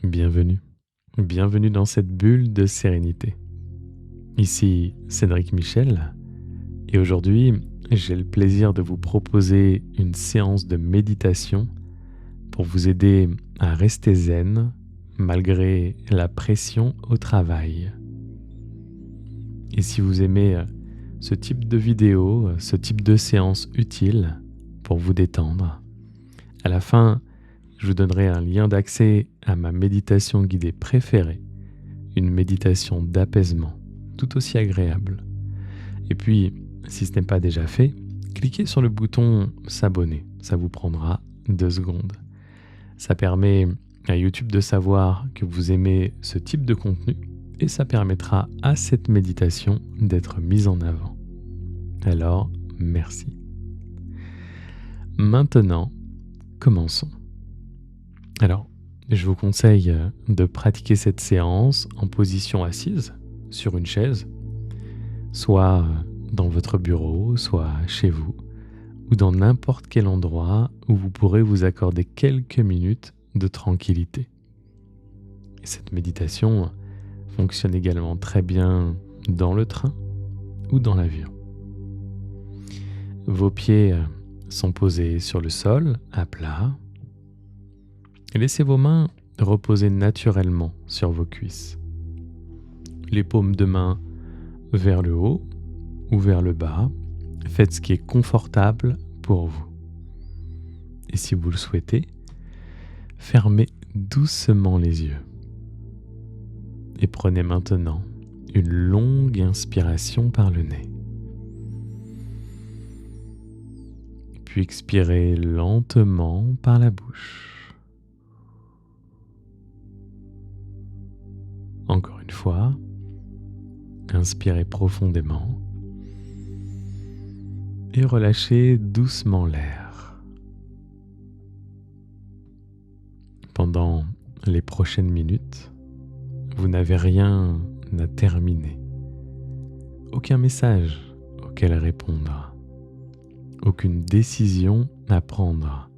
Bienvenue. Bienvenue dans cette bulle de sérénité. Ici Cédric Michel et aujourd'hui j'ai le plaisir de vous proposer une séance de méditation pour vous aider à rester zen malgré la pression au travail. Et si vous aimez ce type de vidéo, ce type de séance utile pour vous détendre, à la fin, je vous donnerai un lien d'accès à ma méditation guidée préférée, une méditation d'apaisement, tout aussi agréable. Et puis, si ce n'est pas déjà fait, cliquez sur le bouton s'abonner, ça vous prendra 2 secondes. Ça permet à YouTube de savoir que vous aimez ce type de contenu et ça permettra à cette méditation d'être mise en avant. Alors, merci. Maintenant, commençons. Alors, je vous conseille de pratiquer cette séance en position assise sur une chaise, soit dans votre bureau, soit chez vous, ou dans n'importe quel endroit où vous pourrez vous accorder quelques minutes de tranquillité. Et cette méditation fonctionne également très bien dans le train ou dans l'avion. Vos pieds sont posés sur le sol, à plat. Et laissez vos mains reposer naturellement sur vos cuisses. Les paumes de main vers le haut ou vers le bas. Faites ce qui est confortable pour vous. Et si vous le souhaitez, fermez doucement les yeux. Et prenez maintenant une longue inspiration par le nez. Puis expirez lentement par la bouche. Encore une fois, inspirez profondément et relâchez doucement l'air. Pendant les prochaines minutes, vous n'avez rien à terminer, aucun message auquel répondre, aucune décision à prendre,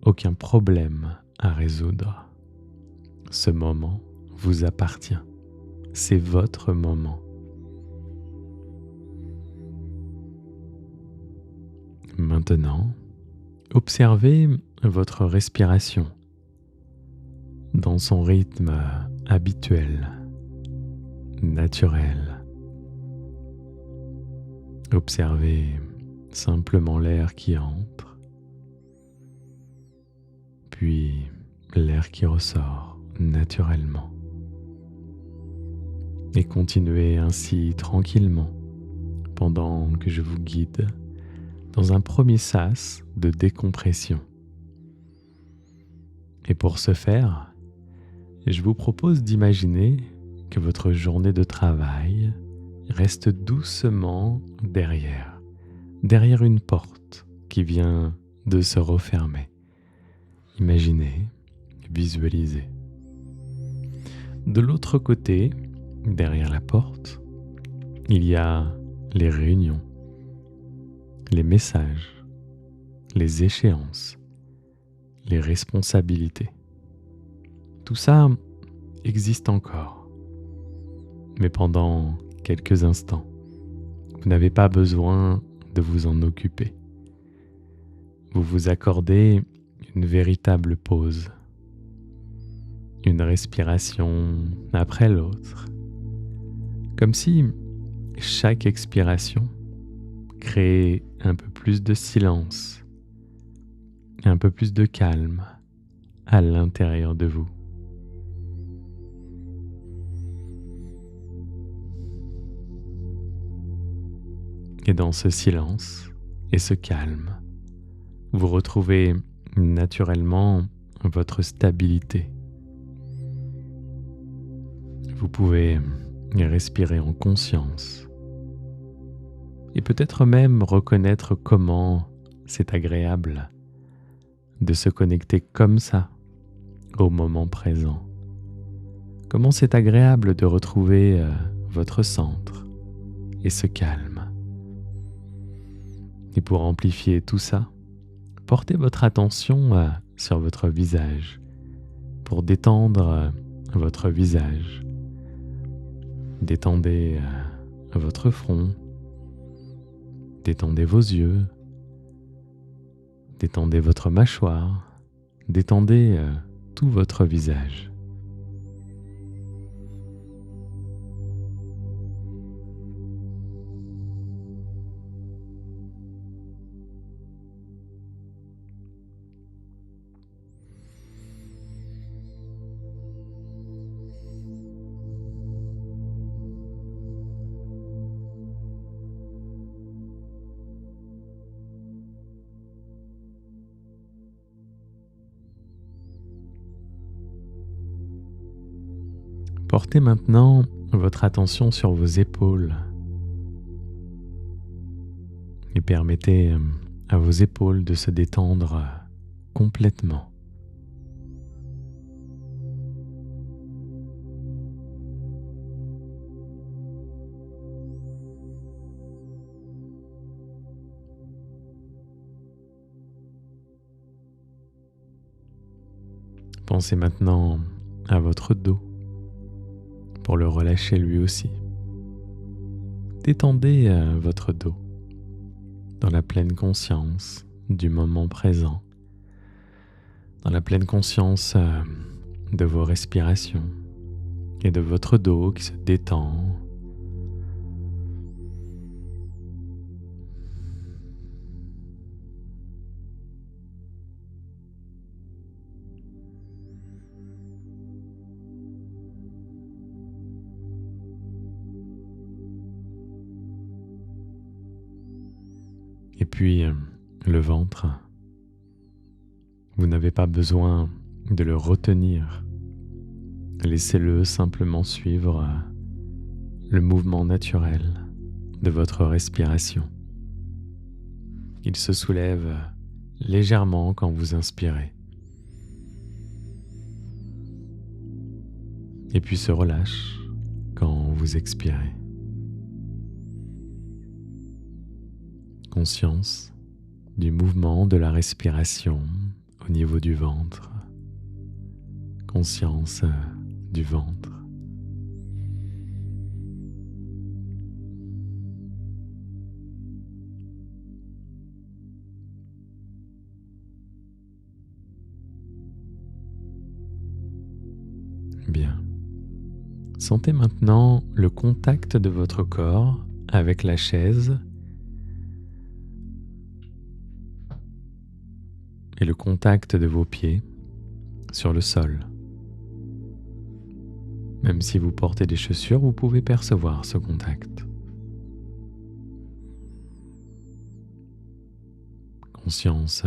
aucun problème à résoudre. Ce moment vous appartient. C'est votre moment. Maintenant, observez votre respiration dans son rythme habituel, naturel. Observez simplement l'air qui entre, puis l'air qui ressort naturellement. Et continuez ainsi tranquillement pendant que je vous guide dans un premier sas de décompression. Et pour ce faire, je vous propose d'imaginer que votre journée de travail reste doucement derrière une porte qui vient de se refermer. Imaginez, visualisez. De l'autre côté, derrière la porte, il y a les réunions, les messages, les échéances, les responsabilités. Tout ça existe encore. Mais pendant quelques instants, vous n'avez pas besoin de vous en occuper. Vous vous accordez une véritable pause, une respiration après l'autre, comme si chaque expiration créait un peu plus de silence, un peu plus de calme à l'intérieur de vous. Et dans ce silence et ce calme, vous retrouvez naturellement votre stabilité. Vous pouvez respirer en conscience et peut-être même reconnaître comment c'est agréable de se connecter comme ça au moment présent. Comment c'est agréable de retrouver votre centre et ce calme. Et pour amplifier tout ça, portez votre attention sur votre visage pour détendre votre visage. Détendez votre front, détendez vos yeux, détendez votre mâchoire, détendez tout votre visage. Portez maintenant votre attention sur vos épaules et permettez à vos épaules de se détendre complètement. Pensez maintenant à votre dos pour le relâcher lui aussi. Détendez votre dos dans la pleine conscience du moment présent, dans la pleine conscience de vos respirations et de votre dos qui se détend. Et puis le ventre, vous n'avez pas besoin de le retenir. Laissez-le simplement suivre le mouvement naturel de votre respiration. Il se soulève légèrement quand vous inspirez. Et puis se relâche quand vous expirez. Conscience du mouvement de la respiration au niveau du ventre. Conscience du ventre. Bien. Sentez maintenant le contact de votre corps avec la chaise et le contact de vos pieds sur le sol. Même si vous portez des chaussures, vous pouvez percevoir ce contact. Conscience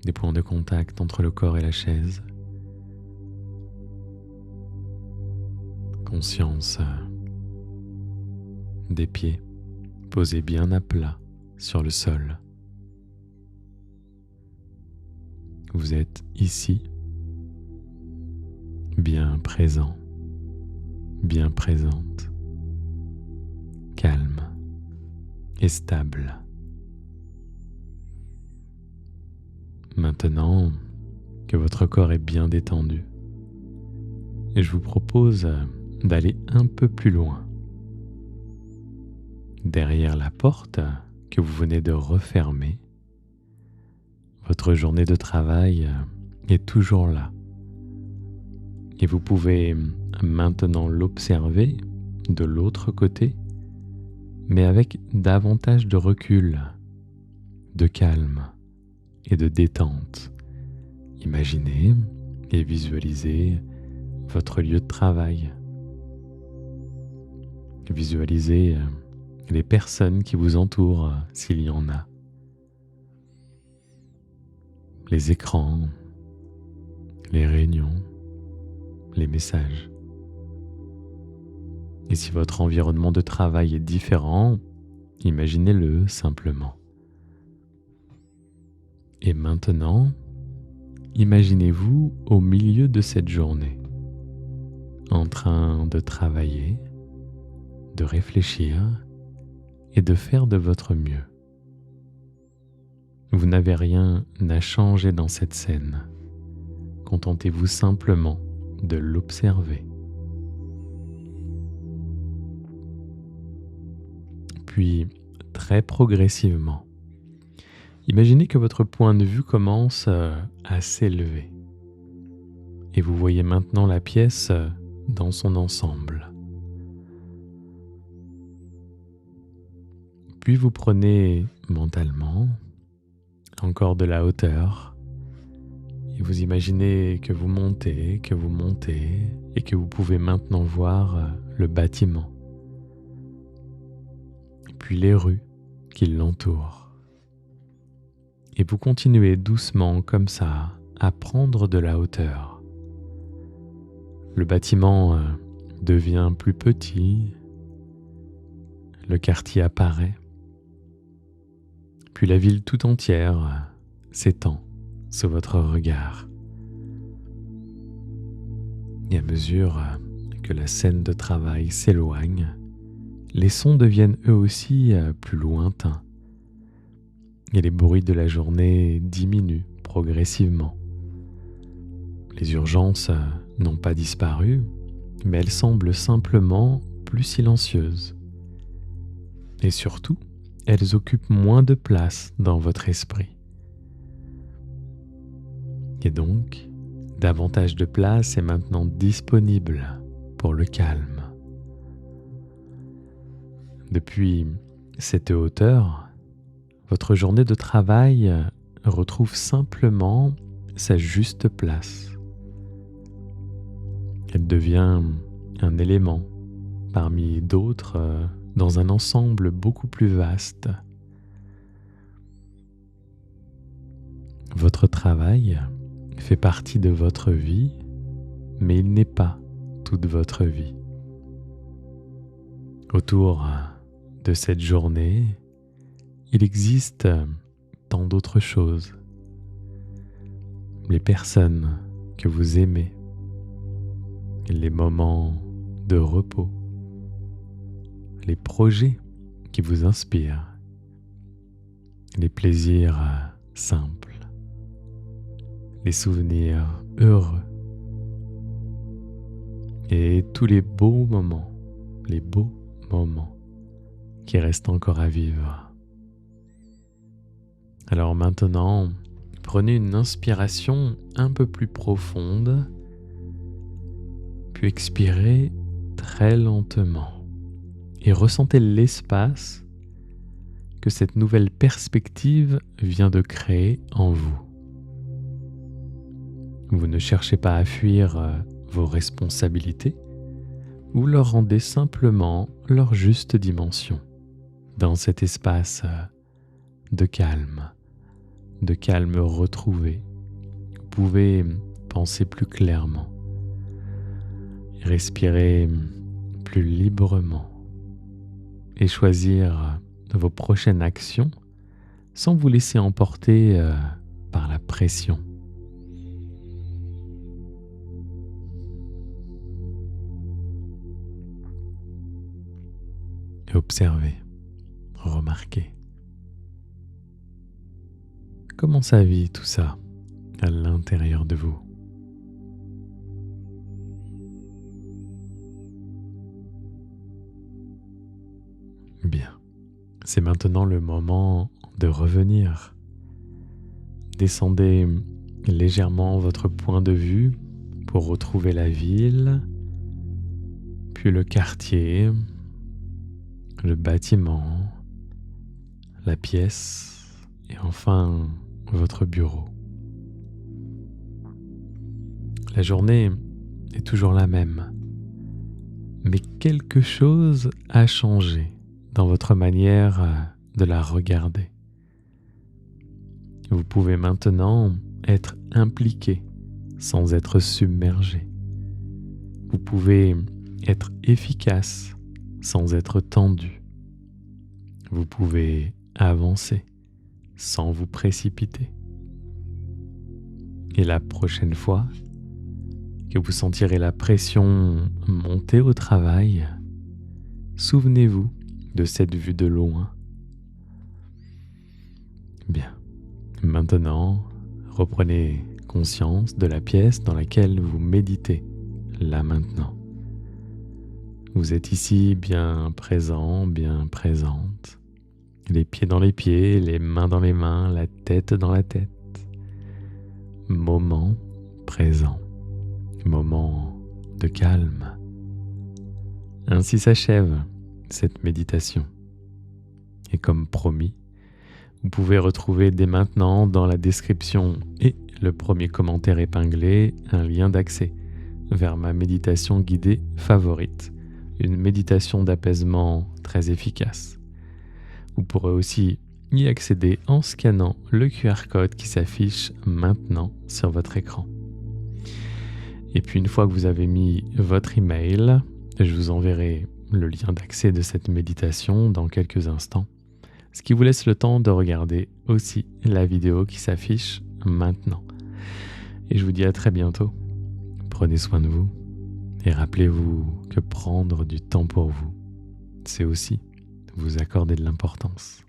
des points de contact entre le corps et la chaise. Conscience des pieds posés bien à plat sur le sol. Vous êtes ici, bien présent, bien présente, calme et stable. Maintenant que votre corps est bien détendu, et je vous propose d'aller un peu plus loin. Derrière la porte que vous venez de refermer, votre journée de travail est toujours là. Et vous pouvez maintenant l'observer de l'autre côté, mais avec davantage de recul, de calme et de détente. Imaginez et visualisez votre lieu de travail. Visualisez les personnes qui vous entourent, s'il y en a. Les écrans, les réunions, les messages. Et si votre environnement de travail est différent, imaginez-le simplement. Et maintenant, imaginez-vous au milieu de cette journée, en train de travailler, de réfléchir et de faire de votre mieux. Vous n'avez rien à changer dans cette scène. contentez-vous simplement de l'observer. Puis, très progressivement, imaginez que votre point de vue commence à s'élever et vous voyez maintenant la pièce dans son ensemble. Puis vous prenez mentalement encore de la hauteur et vous imaginez que vous montez et que vous pouvez maintenant voir le bâtiment, puis les rues qui l'entourent. Et vous continuez doucement comme ça à prendre de la hauteur. Le bâtiment devient plus petit, le quartier apparaît, puis la ville tout entière s'étend sous votre regard. Et à mesure que la scène de travail s'éloigne, les sons deviennent eux aussi plus lointains et les bruits de la journée diminuent progressivement. Les urgences n'ont pas disparu, mais elles semblent simplement plus silencieuses. Et surtout, elles occupent moins de place dans votre esprit. Et donc, davantage de place est maintenant disponible pour le calme. Depuis cette hauteur, votre journée de travail retrouve simplement sa juste place. Elle devient un élément parmi d'autres dans un ensemble beaucoup plus vaste. Votre travail fait partie de votre vie, mais il n'est pas toute votre vie. Autour de cette journée, il existe tant d'autres choses. Les personnes que vous aimez, les moments de repos, les projets qui vous inspirent, les plaisirs simples, les souvenirs heureux et tous les beaux moments qui restent encore à vivre. Alors maintenant, prenez une inspiration un peu plus profonde, puis expirez très lentement et ressentez l'espace que cette nouvelle perspective vient de créer en vous. Vous ne cherchez pas à fuir vos responsabilités, vous leur rendez simplement leur juste dimension dans cet espace de calme retrouvé. Vous pouvez penser plus clairement, respirer plus librement et choisir vos prochaines actions sans vous laisser emporter par la pression. Et observez, remarquez. Comment ça vit tout ça à l'intérieur de vous? Bien, c'est maintenant le moment de revenir. Descendez légèrement votre point de vue pour retrouver la ville, puis le quartier, le bâtiment, la pièce et enfin votre bureau. La journée est toujours la même, mais quelque chose a changé dans votre manière de la regarder. Vous pouvez maintenant être impliqué sans être submergé. Vous pouvez être efficace sans être tendu. Vous pouvez avancer sans vous précipiter. Et la prochaine fois que vous sentirez la pression monter au travail, souvenez-vous de cette vue de loin. Bien, maintenant, reprenez conscience de la pièce dans laquelle vous méditez, là maintenant. Vous êtes ici bien présent, bien présente. Les pieds dans les pieds, les mains dans les mains, la tête dans la tête. Moment présent, moment de calme. Ainsi s'achève cette méditation. Et comme promis, vous pouvez retrouver dès maintenant dans la description et le premier commentaire épinglé un lien d'accès vers ma méditation guidée favorite, une méditation d'apaisement très efficace. Vous pourrez aussi y accéder en scannant le QR code qui s'affiche maintenant sur votre écran. Et puis une fois que vous avez mis votre email, je vous enverrai le lien d'accès de cette méditation dans quelques instants, ce qui vous laisse le temps de regarder aussi la vidéo qui s'affiche maintenant. Et je vous dis à très bientôt. Prenez soin de vous et rappelez-vous que prendre du temps pour vous, c'est aussi vous accorder de l'importance.